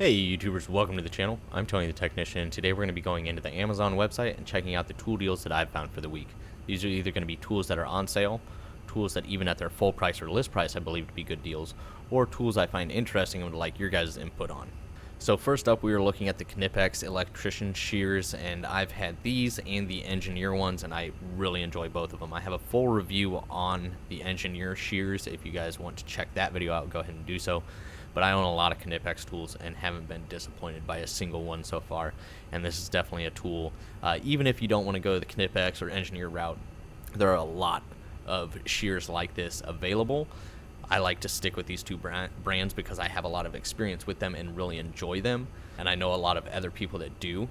Hey YouTubers, welcome to the channel. I'm Tony the Technician, and today we're going to be going into the Amazon website and checking out the tool deals that I've found for the week. These are either going to be tools that are on sale, tools that even at their full price or list price I believe to be good deals, or tools I find interesting and would like your guys' input on. So first up, we were looking at the Knipex electrician shears, and I've had these and the engineer ones, and I really enjoy both of them. I have a full review on the engineer shears. If you guys want to check that video out, go ahead and do so. But I own a lot of Knipex tools and haven't been disappointed by a single one so far, and this is definitely a tool. Even if you don't want to go the Knipex or engineer route, there are a lot of shears like this available. I like to stick with these two brands because I have a lot of experience with them and really enjoy them, and I know a lot of other people that do.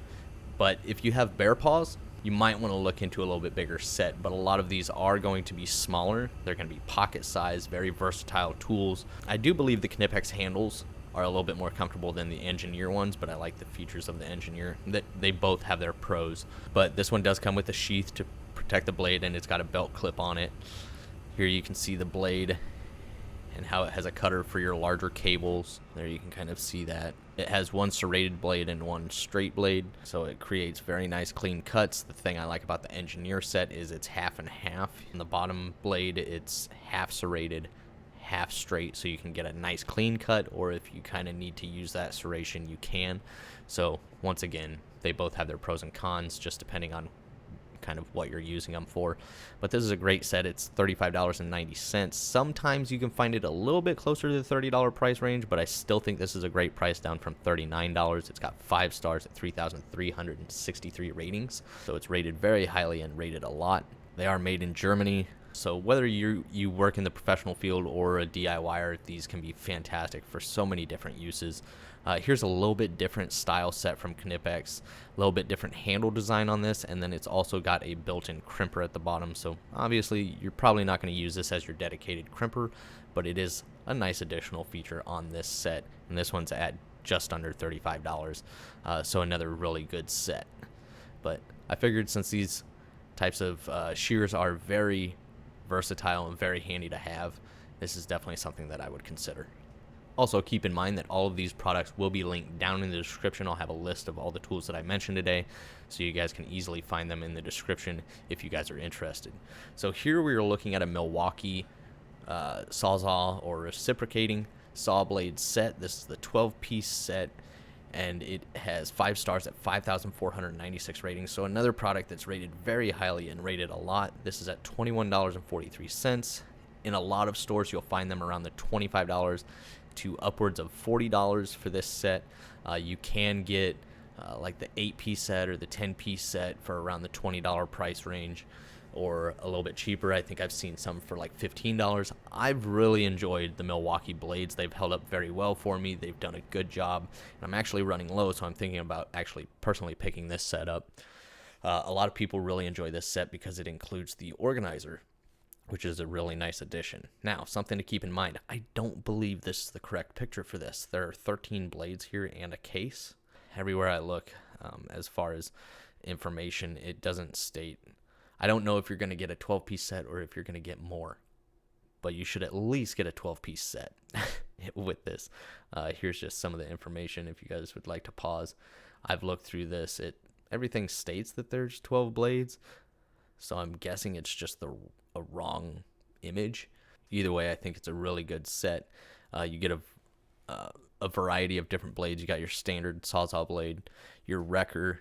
But if you have bare paws, you might want to look into a little bit bigger set, but a lot of these are going to be smaller. They're going to be pocket size, very versatile tools. I do believe the Knipex handles are a little bit more comfortable than the engineer ones, but I like the features of the engineer. They both have their pros, but this one does come with a sheath to protect the blade, and it's got a belt clip on it. Here you can see the blade and how it has a cutter for your larger cables. There you can kind of see that. It has one serrated blade and one straight blade, so it creates very nice clean cuts. The thing I like about the engineer set is it's half and half. In the bottom blade, it's half serrated, half straight, so you can get a nice clean cut, or if you kind of need to use that serration, you can. So once again, they both have their pros and cons, just depending on kind of what you're using them for. But this is a great set. It's $35.90. Sometimes you can find it a little bit closer to the $30 price range, but I still think this is a great price down from $39. It's got 5 stars at 3,363 ratings, so it's rated very highly and rated a lot. They are made in Germany, so whether you work in the professional field or a DIYer, these can be fantastic for so many different uses. Here's a little bit different style set from Knipex, a little bit different handle design on this, and then it's also got a built-in crimper at the bottom. So obviously you're probably not going to use this as your dedicated crimper, but it is a nice additional feature on this set, and this one's at just under $35. So another really good set. But I figured since these types of shears are very versatile and very handy to have, this is definitely something that I would consider. Also, keep in mind that all of these products will be linked down in the description. I'll have a list of all the tools that I mentioned today, so you guys can easily find them in the description if you guys are interested. So here we are looking at a Milwaukee Sawzall or reciprocating saw blade set. This is the 12-piece set, and it has 5 stars at 5,496 ratings. So another product that's rated very highly and rated a lot. This is at $21.43. In a lot of stores, you'll find them around the $25 to upwards of $40 for this set. You can get like the 8-piece set or the 10-piece set for around the $20 price range, or a little bit cheaper. I think I've seen some for like $15. I've really enjoyed the Milwaukee blades. They've held up very well for me. They've done a good job, and I'm actually running low, so I'm thinking about actually personally picking this set up. A lot of people really enjoy this set because it includes the organizer, which is a really nice addition. Now, something to keep in mind, I don't believe this is the correct picture for this. There are 13 blades here and a case. Everywhere I look, as far as information, it doesn't state. I don't know if you're going to get a 12-piece set or if you're going to get more, but you should at least get a 12-piece set with this. Here's just some of the information if you guys would like to pause. I've looked through this. Everything states that there's 12 blades, so I'm guessing it's just a wrong image. Either way, I think it's a really good set. You get a variety of different blades. You got your standard Sawzall blade, your wrecker,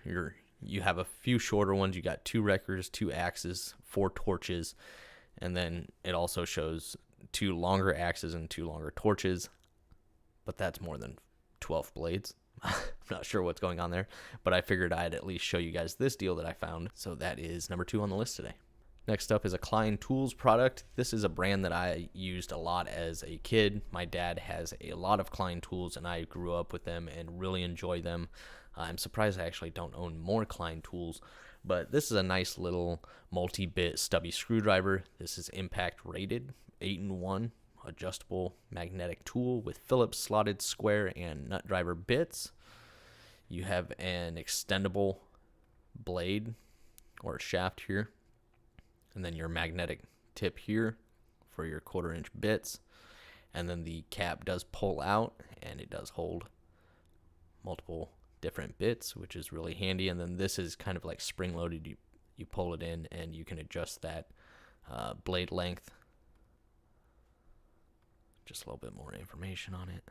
you have a few shorter ones. You got 2 wreckers, 2 axes, 4 torches, and then it also shows 2 longer axes and 2 longer torches, but that's more than 12 blades. I'm not sure what's going on there, but I figured I'd at least show you guys this deal that I found. So that is number 2 on the list today. Next up is a Klein tools product. This is a brand that I used a lot as a kid. My dad has a lot of Klein tools, and I grew up with them and really enjoy them. I'm surprised I actually don't own more Klein tools, but this is a nice little multi-bit stubby screwdriver. This is impact rated, 8-in-1, adjustable magnetic tool with Phillips slotted square and nut driver bits. You have an extendable blade or shaft here, and then your magnetic tip here for your 1/4 inch bits, and then the cap does pull out and it does hold multiple different bits, which is really handy. And then this is kind of like spring loaded. You pull it in and you can adjust that blade length. Just a little bit more information on it.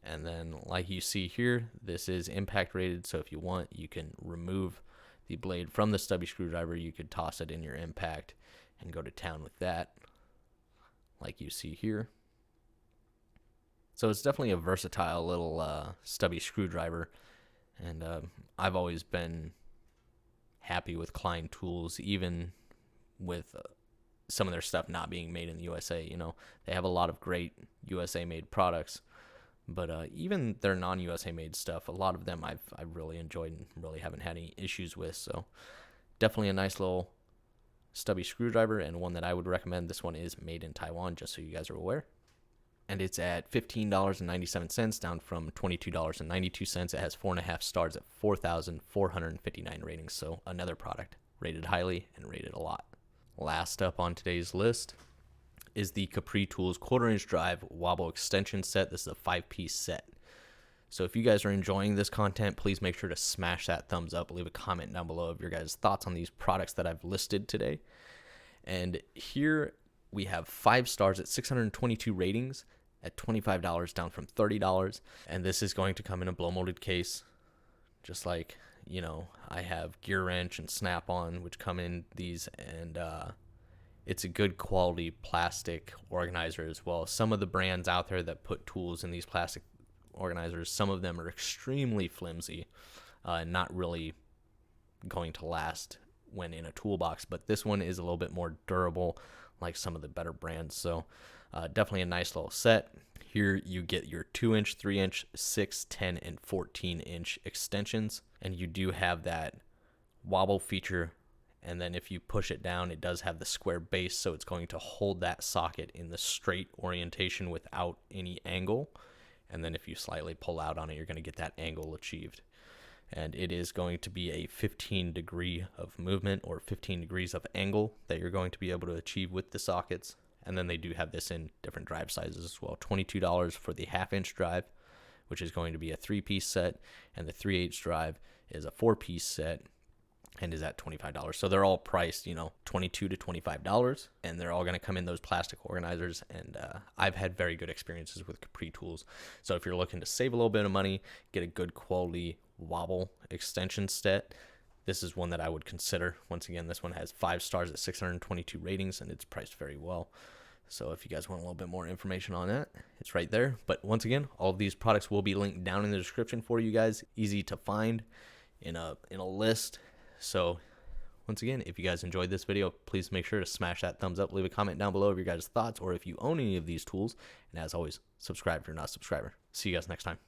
And then like you see here, this is impact rated, so if you want, you can remove the blade from the stubby screwdriver. You could toss it in your impact and go to town with that, like you see here. So it's definitely a versatile little stubby screwdriver, and I've always been happy with Klein tools, even with some of their stuff not being made in the USA. You know, they have a lot of great USA made products, but even their non-USA made stuff, a lot of them I've really enjoyed and really haven't had any issues with. So definitely a nice little stubby screwdriver, and one that I would recommend. This one is made in Taiwan, just so you guys are aware. And it's at $15.97, down from $22.92. It has 4.5 stars at 4,459 ratings. So another product rated highly and rated a lot. Last up on today's list is the Capri Tools 1/4-inch drive wobble extension set. This is a 5-piece set. So if you guys are enjoying this content, please make sure to smash that thumbs up. Leave a comment down below of your guys' thoughts on these products that I've listed today. And here we have 5 stars at 622 ratings at $25, down from $30. And this is going to come in a blow molded case, just like, you know, I have Gear Wrench and Snap-on, which come in these, and it's a good quality plastic organizer as well. Some of the brands out there that put tools in these plastic organizers, some of them are extremely flimsy, not really going to last when in a toolbox, but this one is a little bit more durable, like some of the better brands. So definitely a nice little set. Here you get your 2-inch, 3-inch, 6, 10, and 14-inch extensions, and you do have that wobble feature. And then if you push it down, it does have the square base, so it's going to hold that socket in the straight orientation without any angle. And then if you slightly pull out on it, you're going to get that angle achieved. And it is going to be a 15 degree of movement, or 15 degrees of angle, that you're going to be able to achieve with the sockets. And then they do have this in different drive sizes as well. $22 for the 1/2-inch drive, which is going to be a 3-piece set, and the 3/8 drive is a 4-piece set and is at $25. So they're all priced, you know, $22 to $25, and they're all going to come in those plastic organizers. And I've had very good experiences with Capri tools. So if you're looking to save a little bit of money, get a good quality wobble extension set, this is one that I would consider. Once again, this one has 5 stars at 622 ratings, and it's priced very well. So if you guys want a little bit more information on that, it's right there. But once again, all of these products will be linked down in the description for you guys. Easy to find in a list. So once again, if you guys enjoyed this video, please make sure to smash that thumbs up. Leave a comment down below of your guys' thoughts, or if you own any of these tools. And as always, subscribe if you're not a subscriber. See you guys next time.